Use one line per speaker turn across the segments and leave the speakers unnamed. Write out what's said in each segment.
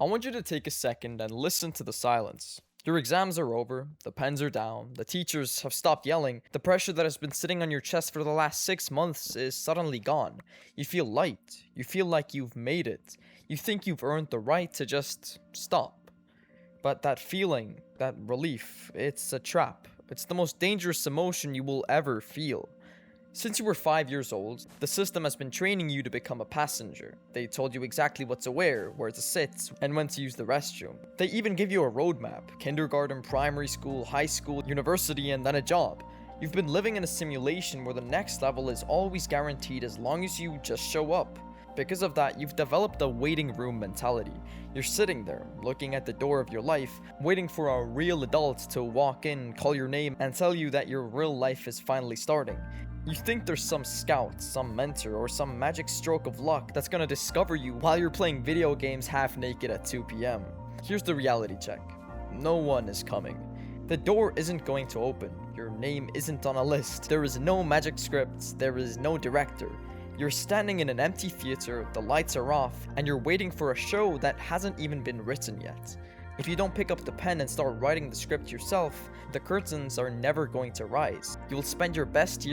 I want you to take a second and listen to the silence. Your exams are over, the pens are down, the teachers have stopped yelling, the pressure that has been sitting on your chest for the last 6 months is suddenly gone. You feel light, you feel like you've made it, you think you've earned the right to just stop. But that feeling, that relief, it's a trap. It's the most dangerous emotion you will ever feel. Since you were 5 years old, the system has been training you to become a passenger. They told you exactly what to wear, where to sit, and when to use the restroom. They even give you a roadmap: kindergarten, primary school, high school, university, and then a job. You've been living in a simulation where the next level is always guaranteed as long as you just show up. Because of that, you've developed a waiting room mentality. You're sitting there, looking at the door of your life, waiting for a real adult to walk in, call your name, and tell you that your real life is finally starting. You think there's some scout, some mentor, or some magic stroke of luck that's gonna discover you while you're playing video games half naked at 2 p.m. Here's the reality check. No one is coming. The door isn't going to open. Your name isn't on a list. There is no magic script. There is no director. You're standing in an empty theater, the lights are off, and you're waiting for a show that hasn't even been written yet. If you don't pick up the pen and start writing the script yourself, the curtains are never going to rise. You'll spend the best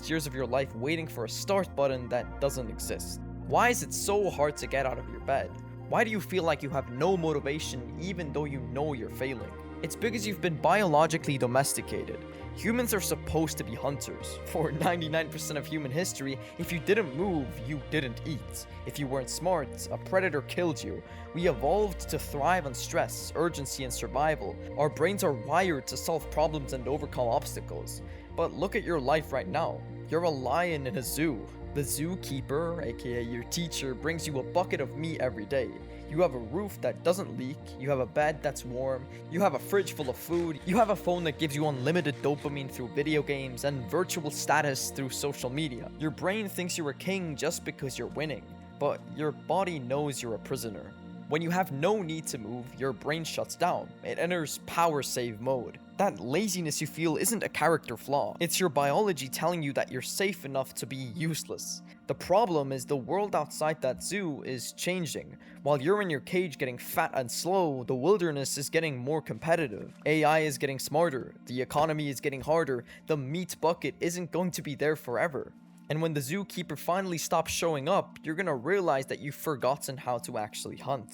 years of your life waiting for a start button that doesn't exist. Why is it so hard to get out of your bed? Why do you feel like you have no motivation even though you know you're failing? It's because you've been biologically domesticated. Humans are supposed to be hunters. For 99% of human history, if you didn't move, you didn't eat. If you weren't smart, a predator killed you. We evolved to thrive on stress, urgency, and survival. Our brains are wired to solve problems and overcome obstacles. But look at your life right now. You're a lion in a zoo. The zookeeper, aka your teacher, brings you a bucket of meat every day. You have a roof that doesn't leak, you have a bed that's warm, you have a fridge full of food, you have a phone that gives you unlimited dopamine through video games and virtual status through social media. Your brain thinks you're a king just because you're winning, but your body knows you're a prisoner. When you have no need to move, your brain shuts down. It enters power save mode. That laziness you feel isn't a character flaw. It's your biology telling you that you're safe enough to be useless. The problem is the world outside that zoo is changing. While you're in your cage getting fat and slow, the wilderness is getting more competitive. AI is getting smarter. The economy is getting harder. The meat bucket isn't going to be there forever. And when the zookeeper finally stops showing up, you're gonna realize that you've forgotten how to actually hunt.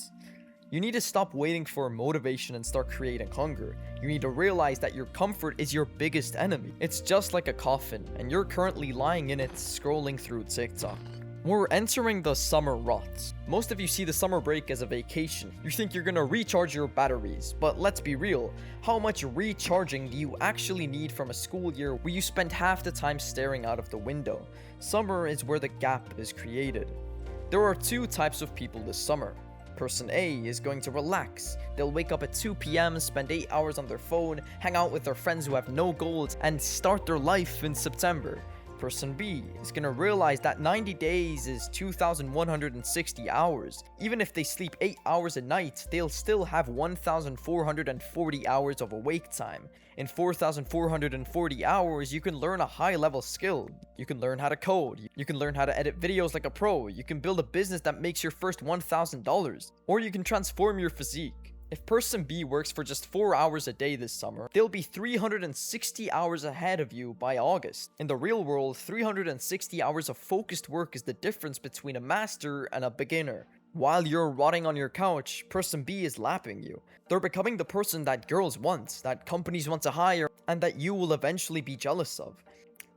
You need to stop waiting for motivation and start creating hunger. You need to realize that your comfort is your biggest enemy. It's just like a coffin, and you're currently lying in it scrolling through TikTok. We're entering the summer rot. Most of you see the summer break as a vacation. You think you're gonna recharge your batteries, but let's be real. How much recharging do you actually need from a school year where you spend half the time staring out of the window? Summer is where the gap is created. There are two types of people this summer. Person A is going to relax. They'll wake up at 2 p.m., spend 8 hours on their phone, hang out with their friends who have no goals, and start their life in September. Person B is gonna realize that 90 days is 2,160 hours. Even if they sleep 8 hours a night, they'll still have 1,440 hours of awake time. In 4,440 hours, you can learn a high-level skill. You can learn how to code. You can learn how to edit videos like a pro. You can build a business that makes your first $1,000. Or you can transform your physique. If person B works for just 4 hours a day this summer, they'll be 360 hours ahead of you by August. In the real world, 360 hours of focused work is the difference between a master and a beginner. While you're rotting on your couch, person B is lapping you. They're becoming the person that girls want, that companies want to hire, and that you will eventually be jealous of.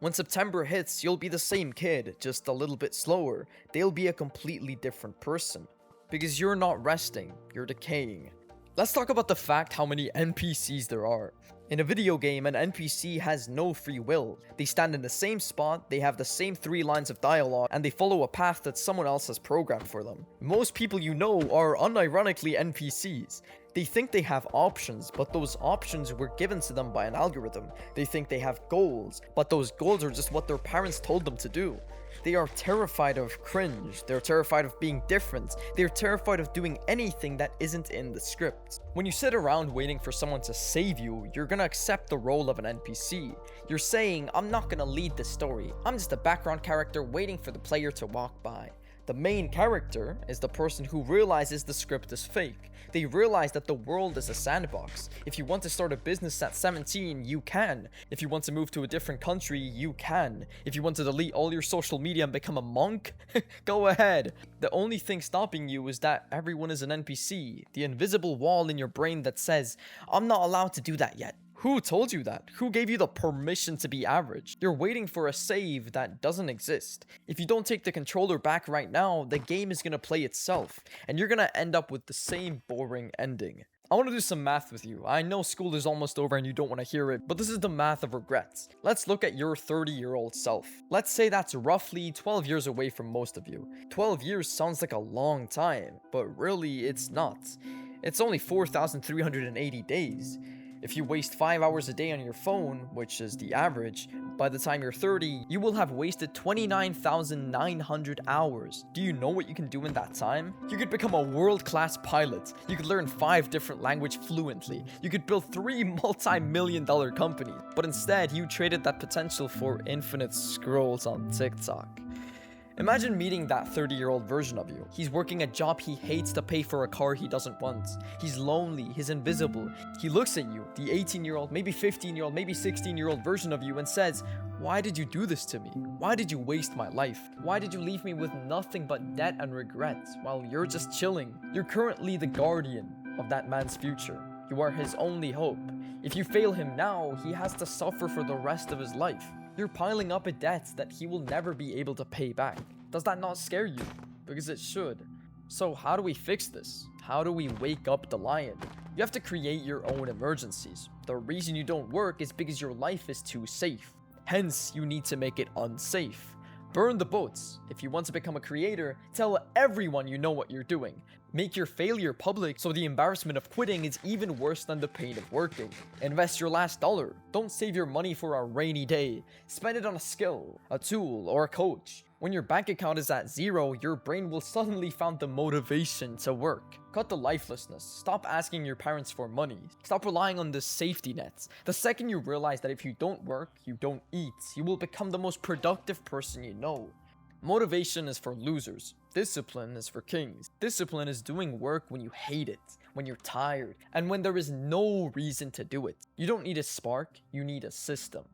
When September hits, you'll be the same kid, just a little bit slower. They'll be a completely different person. Because you're not resting, you're decaying. Let's talk about the fact how many NPCs there are. In a video game, an NPC has no free will. They stand in the same spot, they have the same 3 lines of dialogue, and they follow a path that someone else has programmed for them. Most people you know are unironically NPCs. They think they have options, but those options were given to them by an algorithm. They think they have goals, but those goals are just what their parents told them to do. They are terrified of cringe, they're terrified of being different, they're terrified of doing anything that isn't in the script. When you sit around waiting for someone to save you, you're gonna accept the role of an NPC. You're saying, I'm not gonna lead the story, I'm just a background character waiting for the player to walk by. The main character is the person who realizes the script is fake. They realize that the world is a sandbox. If you want to start a business at 17, you can. If you want to move to a different country, you can. If you want to delete all your social media and become a monk, go ahead. The only thing stopping you is that everyone is an NPC, the invisible wall in your brain that says, I'm not allowed to do that yet. Who told you that? Who gave you the permission to be average? You're waiting for a save that doesn't exist. If you don't take the controller back right now, the game is gonna play itself, and you're gonna end up with the same boring ending. I want to do some math with you. I know school is almost over and you don't want to hear it, but this is the math of regrets. Let's look at your 30-year-old self. Let's say that's roughly 12 years away from most of you. 12 years sounds like a long time, but really it's not. It's only 4,380 days. If you waste 5 hours a day on your phone, which is the average, by the time you're 30, you will have wasted 29,900 hours. Do you know what you can do in that time? You could become a world-class pilot. You could learn 5 different languages fluently. You could build 3 multi-million-dollar companies. But instead, you traded that potential for infinite scrolls on TikTok. Imagine meeting that 30-year-old version of you. He's working a job he hates to pay for a car he doesn't want. He's lonely, he's invisible. He looks at you, the 18-year-old, maybe 15-year-old, maybe 16-year-old version of you and says, why did you do this to me? Why did you waste my life? Why did you leave me with nothing but debt and regret while you're just chilling? You're currently the guardian of that man's future. You are his only hope. If you fail him now, he has to suffer for the rest of his life. You're piling up a debt that he will never be able to pay back. Does that not scare you? Because it should. So how do we fix this? How do we wake up the lion? You have to create your own emergencies. The reason you don't work is because your life is too safe. Hence, you need to make it unsafe. Burn the boats. If you want to become a creator, tell everyone you know what you're doing. Make your failure public so the embarrassment of quitting is even worse than the pain of working. Invest your last dollar. Don't save your money for a rainy day. Spend it on a skill, a tool, or a coach. When your bank account is at zero, your brain will suddenly find the motivation to work. Cut the lifelessness. Stop asking your parents for money. Stop relying on the safety nets. The second you realize that if you don't work, you don't eat, you will become the most productive person you know. Motivation is for losers. Discipline is for kings. Discipline is doing work when you hate it, when you're tired, and when there is no reason to do it. You don't need a spark, you need a system.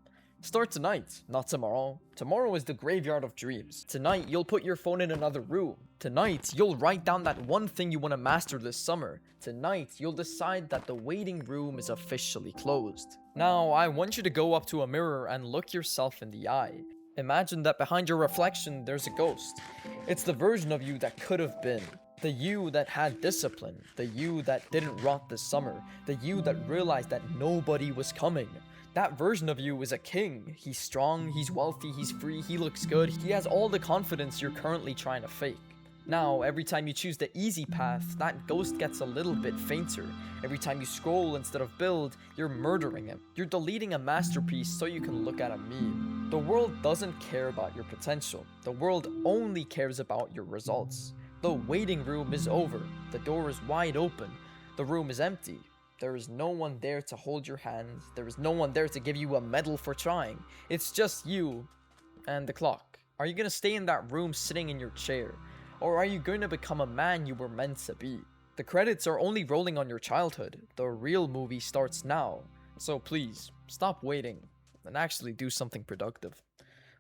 Start tonight, not tomorrow. Tomorrow is the graveyard of dreams. Tonight, you'll put your phone in another room. Tonight, you'll write down that one thing you want to master this summer. Tonight, you'll decide that the waiting room is officially closed. Now, I want you to go up to a mirror and look yourself in the eye. Imagine that behind your reflection, there's a ghost. It's the version of you that could have been. The you that had discipline. The you that didn't rot this summer. The you that realized that nobody was coming. That version of you is a king. He's strong, he's wealthy, he's free, he looks good. He has all the confidence you're currently trying to fake. Now, every time you choose the easy path, that ghost gets a little bit fainter. Every time you scroll instead of build, you're murdering him. You're deleting a masterpiece so you can look at a meme. The world doesn't care about your potential. The world only cares about your results. The waiting room is over. The door is wide open. The room is empty. There is no one there to hold your hand. There is no one there to give you a medal for trying. It's just you and the clock. Are you gonna stay in that room sitting in your chair? Or are you going to become a man you were meant to be? The credits are only rolling on your childhood. The real movie starts now. So please, stop waiting and actually do something productive.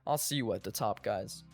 I'll see you at the top, guys.